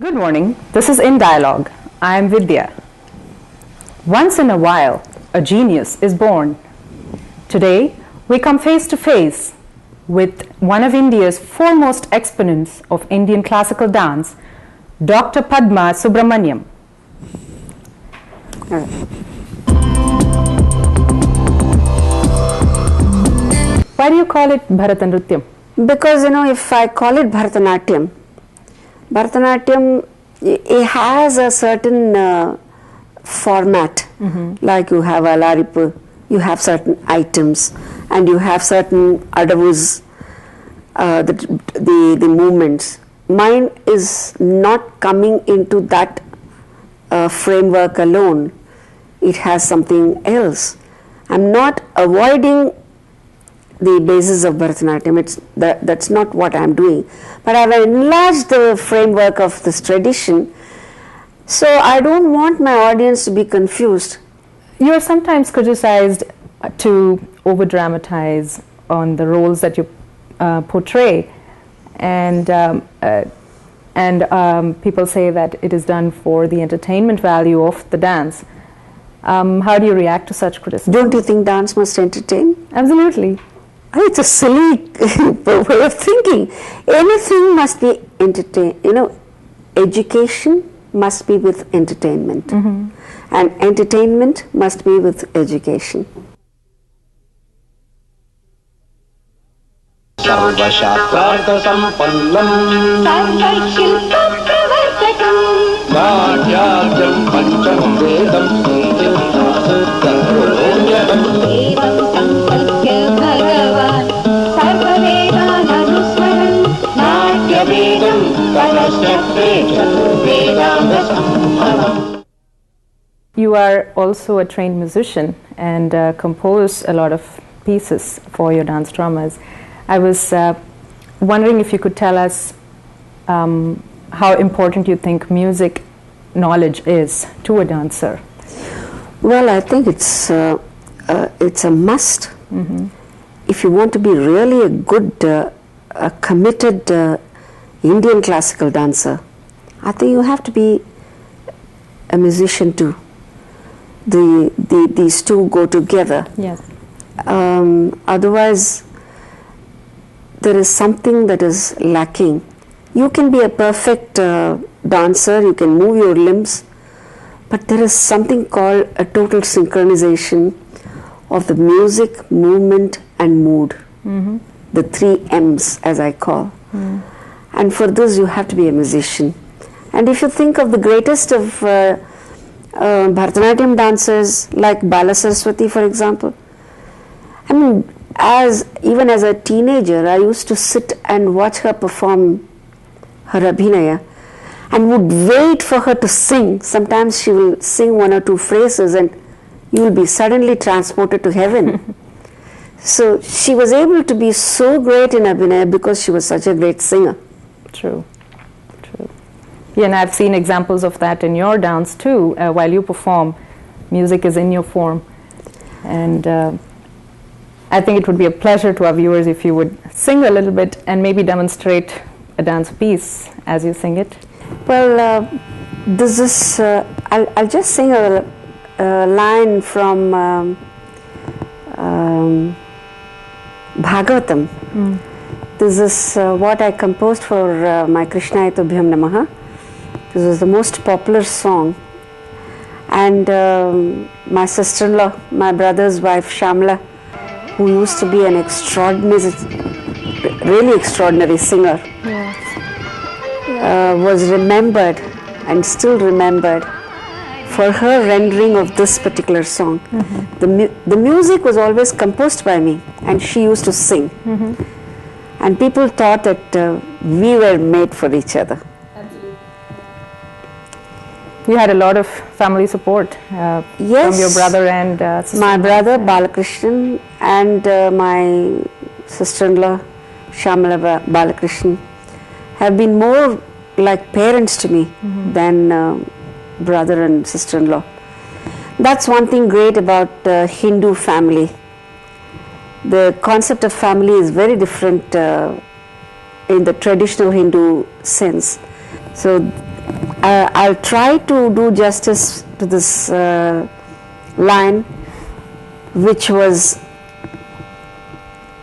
Good morning, this is inDialog. I am Vidhya. Once in a while, a genius is born. Today, we come face to face with one of India's foremost exponents of Indian classical dance, Dr. Padma Subrahmanyam. Why do you call it Bharatanatyam? Because, if I call it Bharatanatyam, it has a certain format, like you have alaripu, you have certain items, and you have certain adavus, the movements. Mine is not coming into that framework alone. It has something else. I'm not avoiding the basis of Bharatanatyam. That's not what I'm doing. But I've enlarged the framework of this tradition, so I don't want my audience to be confused. You are sometimes criticized to over-dramatize on the roles that you portray, and people say that it is done for the entertainment value of the dance. How do you react to such criticism? Don't you think dance must entertain? Absolutely. It's a silly way of thinking. Anything must be entertain. Education must be with entertainment, and entertainment must be with education. You are also a trained musician and compose a lot of pieces for your dance dramas. I was wondering if you could tell us how important you think music knowledge is to a dancer. Well, I think it's a must. If you want to be really a good, a committed Indian classical dancer, I think you have to be a musician too. These two go together. Yes. Otherwise, there is something that is lacking. You can be a perfect dancer, you can move your limbs, but there is something called a total synchronization of the music, movement and mood. The 3 M's, as I call. And for this you have to be a musician. And if you think of the greatest of Bharatanatyam dancers like Bala Saraswati, for example, I mean, even as a teenager, I used to sit and watch her perform her abhinaya and would wait for her to sing. Sometimes she will sing 1 or 2 phrases and you will be suddenly transported to heaven. So she was able to be so great in abhinaya because she was such a great singer. True. Yeah, and I've seen examples of that in your dance too. While you perform, music is in your form. And I think it would be a pleasure to our viewers if you would sing a little bit and maybe demonstrate a dance piece as you sing it. Well, this is, I'll just sing a line from Bhagavatam. This is what I composed for my Krishnaya Tubhyam Namaha. This was the most popular song. And my sister-in-law, my brother's wife Shamla, who used to be an really extraordinary singer, was remembered and still remembered for her rendering of this particular song. The music was always composed by me and she used to sing. And people thought that we were made for each other. You had a lot of family support from your brother and sister. My brother Balakrishnan and my sister-in-law Shamala Balakrishnan have been more like parents to me than brother and sister-in-law. That's one thing great about Hindu family. The concept of family is very different in the traditional Hindu sense. So I'll try to do justice to this line, which was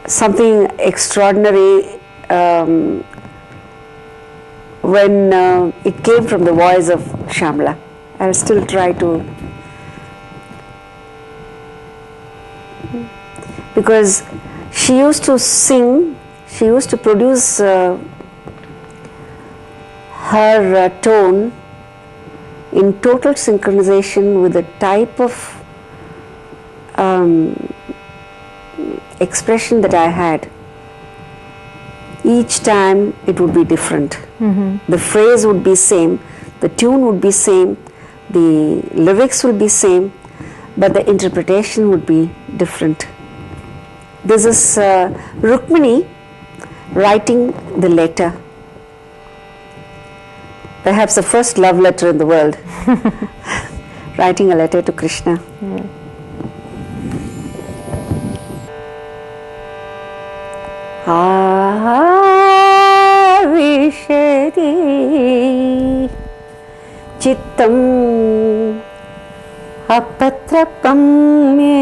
something extraordinary when it came from the voice of Shyamala. I'll still try to, because she used to sing, she used to produce her tone in total synchronization with the type of expression that I had. Each time it would be different. The phrase would be same, the tune would be same, the lyrics would be same, but the interpretation would be different. This is Rukmini writing the letter, perhaps the first love letter in the world, writing a letter to Krishna. Vishadi Chittam Apatrapam me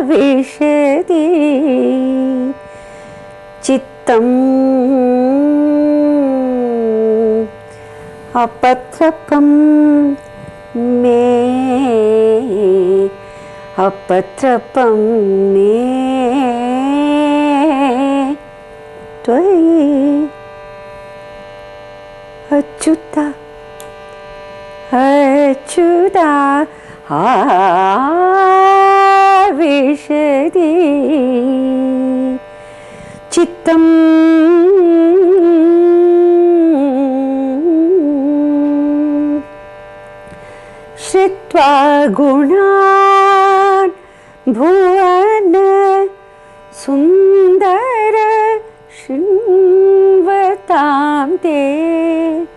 Vishadi Chittam Apatrapam me Apatrapam me Tvai Achyuta Achyuta Vishadi Chittam Shritva Gunan Bhuvana Sundara Shinvatam Te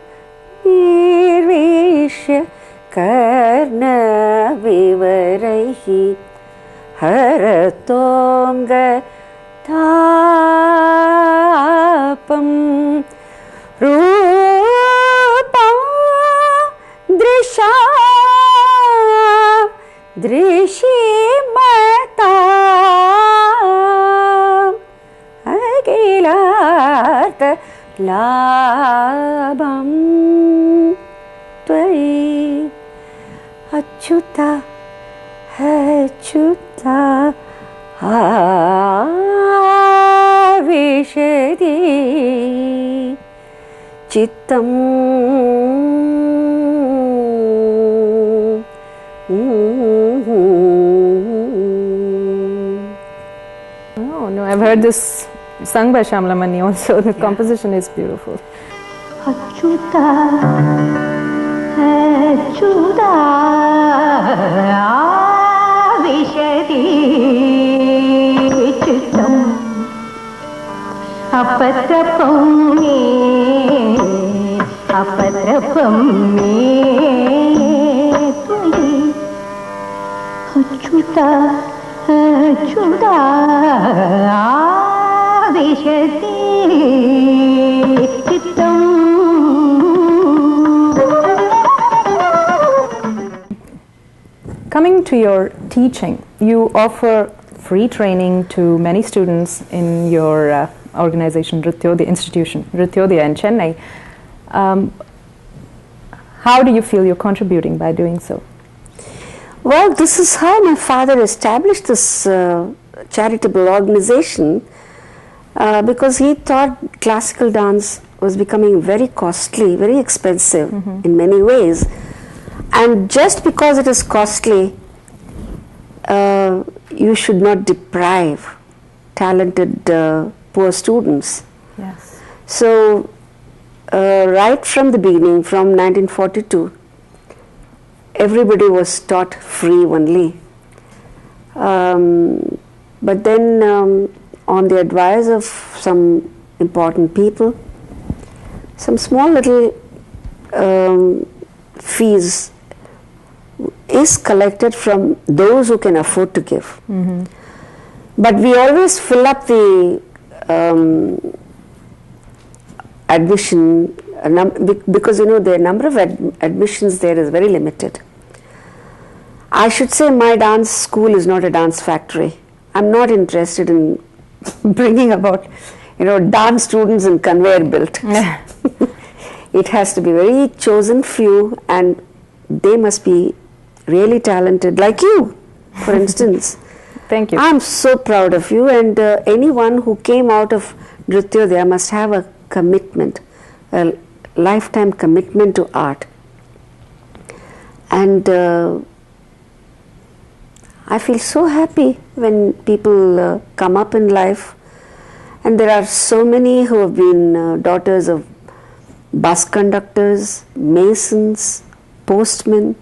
Nirvishya Karna Vivaraihi Haratonga Tapam Rupam Drisha Drishimata Agilartha Labam Tvai Achyuta Achyuta Vishadi Chittam. Oh no, I've heard this sung by Shyamala Mani also. The composition is beautiful. Achyuta, Achyuta, Vishadi Chittam Apatrapam me Apatrapam me Tvai Achyuta Achyuta Vishadi Chittam. Coming to your teaching, you offer free training to many students in your organization, Nrityodaya institution, Nrityodaya in Chennai. How do you feel you're contributing by doing so? Well, this is how my father established this charitable organization, because he thought classical dance was becoming very costly, very expensive in many ways. And just because it is costly, you should not deprive talented poor students. Yes. So, right from the beginning, from 1942, everybody was taught free only. But then, on the advice of some important people, some small little fees is collected from those who can afford to give. But we always fill up the admission, because the number of admissions there is very limited. I should say my dance school is not a dance factory. I'm not interested in bringing about, dance students in conveyor belt. It has to be very chosen few, and they must be really talented, like you, for instance. Thank you. I'm so proud of you, and anyone who came out of Nrityodaya must have a commitment, a lifetime commitment to art. And I feel so happy when people come up in life, and there are so many who have been daughters of bus conductors, masons, postmen.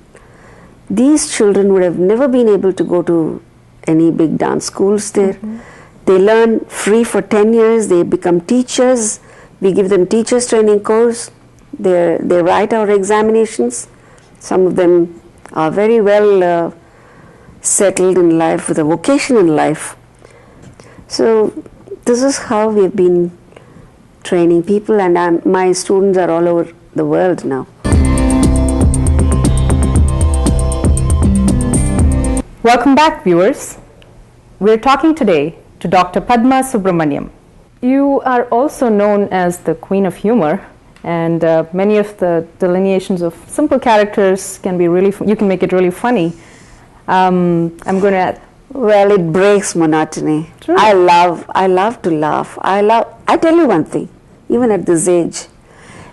These children would have never been able to go to any big dance schools there. They learn free for 10 years, they become teachers, we give them teachers training course, they write our examinations. Some of them are very well settled in life, with a vocation in life. So this is how we have been training people, and my students are all over the world now. Welcome back, viewers. We're talking today to Dr. Padma Subrahmanyam. You are also known as the Queen of Humor, and many of the delineations of simple characters can be you can make it really funny. I'm going to... Well, it breaks monotony. True. I love to laugh. I tell you one thing, even at this age,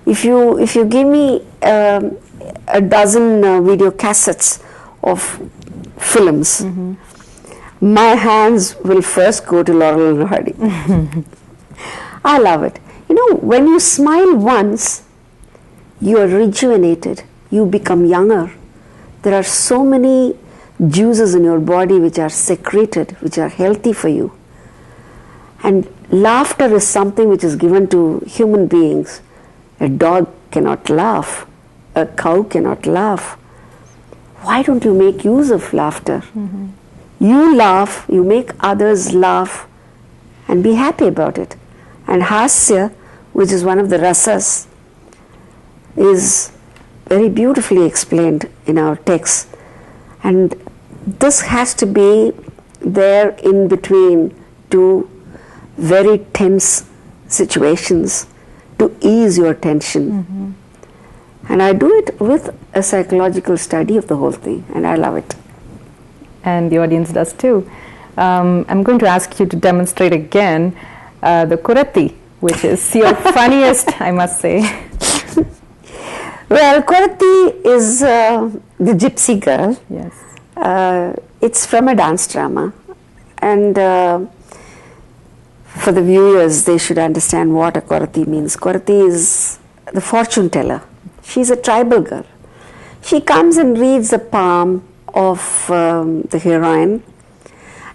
if you give me a dozen video cassettes of films, my hands will first go to Laurel and Hardy. I love it. When you smile once, you are rejuvenated. You become younger. There are so many juices in your body which are secreted, which are healthy for you. And laughter is something which is given to human beings. A dog cannot laugh. A cow cannot laugh. Why don't you make use of laughter? You laugh, you make others laugh, and be happy about it. And hasya, which is one of the rasas, is very beautifully explained in our text. And this has to be there in between two very tense situations to ease your tension. And I do it with a psychological study of the whole thing, and I love it. And the audience does too. I'm going to ask you to demonstrate again the Kurati, which is your funniest, I must say. Well, Kurati is the gypsy girl. Yes. It's from a dance drama, and for the viewers, they should understand what a Kurati means. Kurati is the fortune teller. She's a tribal girl. She comes and reads the palm of the heroine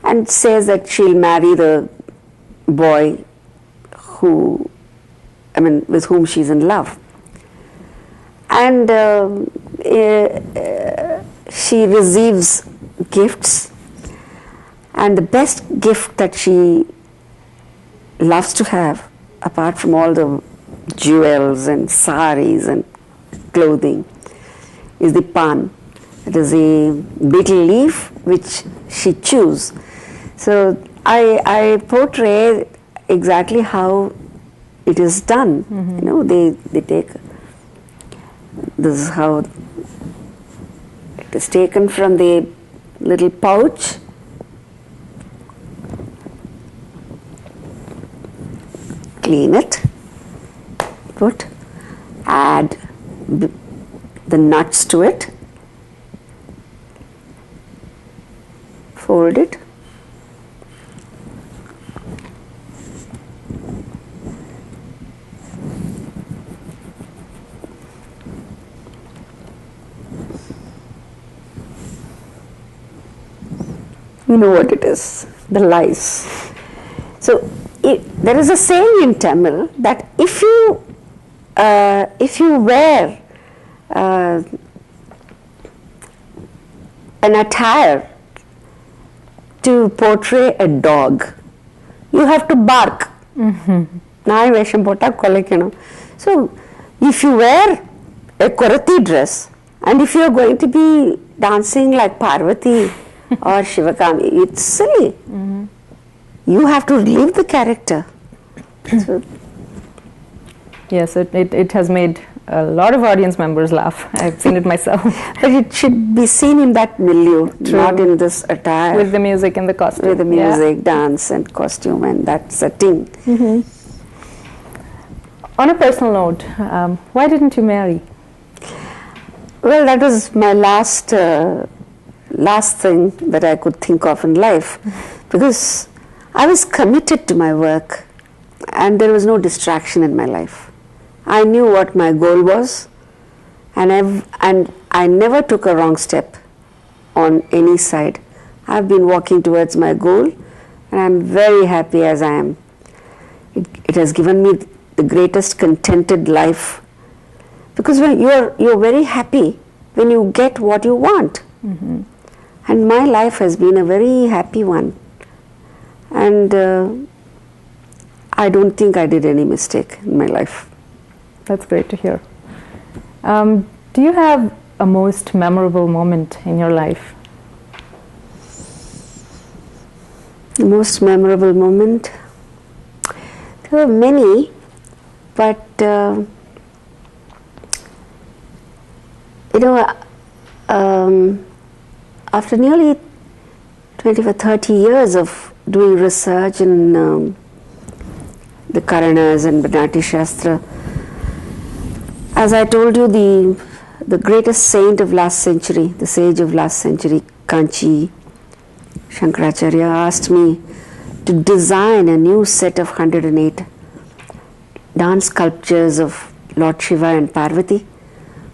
and says that she'll marry the boy with whom she's in love. And she receives gifts, and the best gift that she loves to have, apart from all the jewels and saris and clothing, is the pan. It is a betel leaf which she chews. So I portray exactly how it is done. They take, this is how it is taken from the little pouch. Clean it, add the nuts to it, fold it, you know what it is, the lice. So there is a saying in Tamil that if you wear an attire to portray a dog, you have to bark. நாய் வேஷம் போட்டா கொலைக்கணும். So if you wear a Korati dress and if you are going to be dancing like Parvati or Shivakami, it's silly. You have to live the character. So, Yes, it has made a lot of audience members laugh. I've seen it myself. but it should be seen in that milieu, not in this attire. With the music and the costume. With the music, dance and costume and that setting. On a personal note, why didn't you marry? Well, that was my last thing that I could think of in life, because I was committed to my work and there was no distraction in my life. I knew what my goal was, and I never took a wrong step on any side. I've been walking towards my goal, and I'm very happy as I am. It has given me the greatest contented life, because when you're very happy when you get what you want. And my life has been a very happy one, and I don't think I did any mistake in my life. That's great to hear. Do you have a most memorable moment in your life? The most memorable moment? There were many, but after nearly 20 or 30 years of doing research in the Karanas and Bharati Shastra, as I told you, the greatest saint of last century, the sage of last century, Kanchi Shankaracharya, asked me to design a new set of 108 dance sculptures of Lord Shiva and Parvati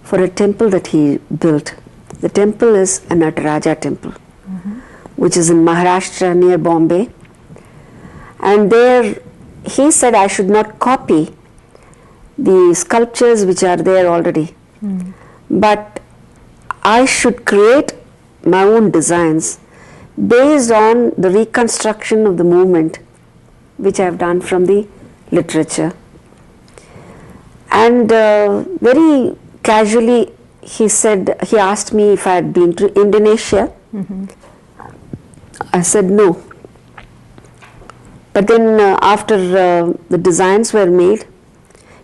for a temple that he built. The temple is a Nataraja temple, which is in Maharashtra near Bombay. And there he said I should not copy the sculptures which are there already, but I should create my own designs based on the reconstruction of the movement which I have done from the literature. And very casually he asked me if I had been to Indonesia. I said no. But then after the designs were made,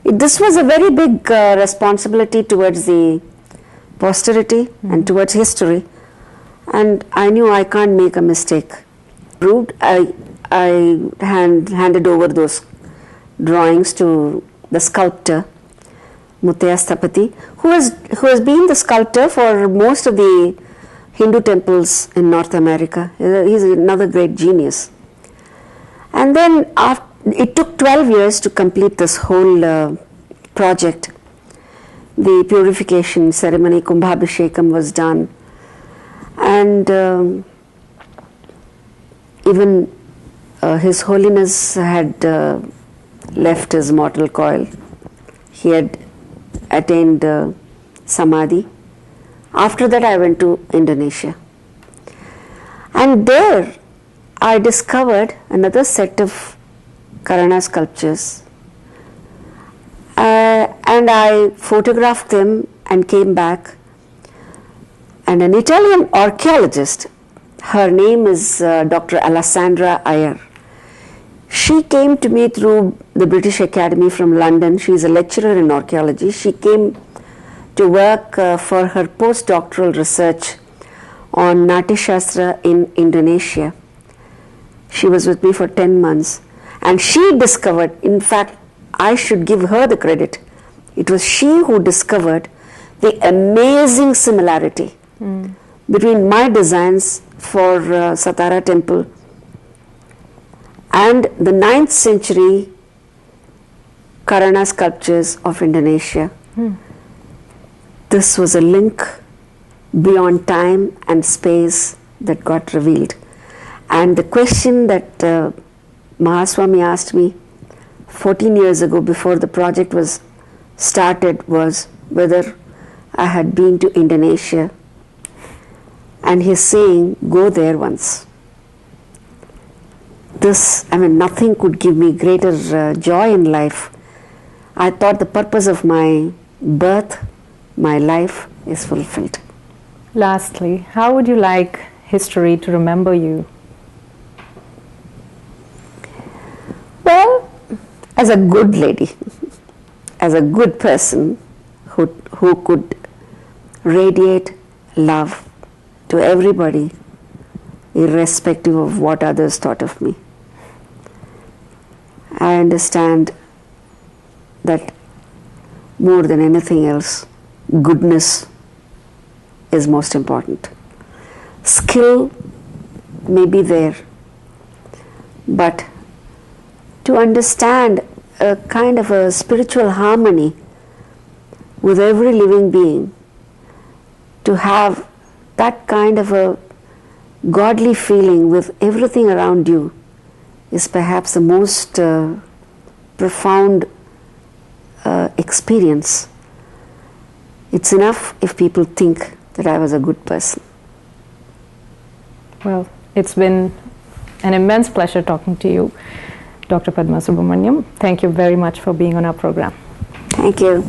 this was a very big responsibility towards the posterity and towards history, and I knew I can't make a mistake. I handed over those drawings to the sculptor Muttaya Sthapati, who has been the sculptor for most of the Hindu temples in North America. He's another great genius. And then it took 12 years to complete this whole project. The purification ceremony, Kumbhabhishekam, was done, and even His Holiness had left his mortal coil. He had attained Samadhi. After that I went to Indonesia, and there I discovered another set of Karana sculptures, and I photographed them and came back, and an Italian archaeologist, her name is Dr. Alessandra Ayer, she came to me through the British Academy from London. She is a lecturer in archaeology. She came to work for her postdoctoral research on Natya Shastra in Indonesia. She was with me for 10 months, and she discovered, in fact, I should give her the credit. It was she who discovered the amazing similarity between my designs for Satara temple and the 9th century Karana sculptures of Indonesia. This was a link beyond time and space that got revealed. And the question that Mahaswami asked me 14 years ago before the project was started was whether I had been to Indonesia, and he's saying, go there once. Nothing could give me greater joy in life. I thought the purpose of my birth, my life is fulfilled. Lastly, how would you like history to remember you? Well, as a good lady, as a good person who could radiate love to everybody, irrespective of what others thought of me. I understand that more than anything else, goodness is most important. Skill may be there, but to understand a kind of a spiritual harmony with every living being, to have that kind of a godly feeling with everything around you, is perhaps the most profound experience. It's enough if people think that I was a good person. Well, it's been an immense pleasure talking to you, Dr. Padma Subrahmanyam. Thank you very much for being on our program. Thank you.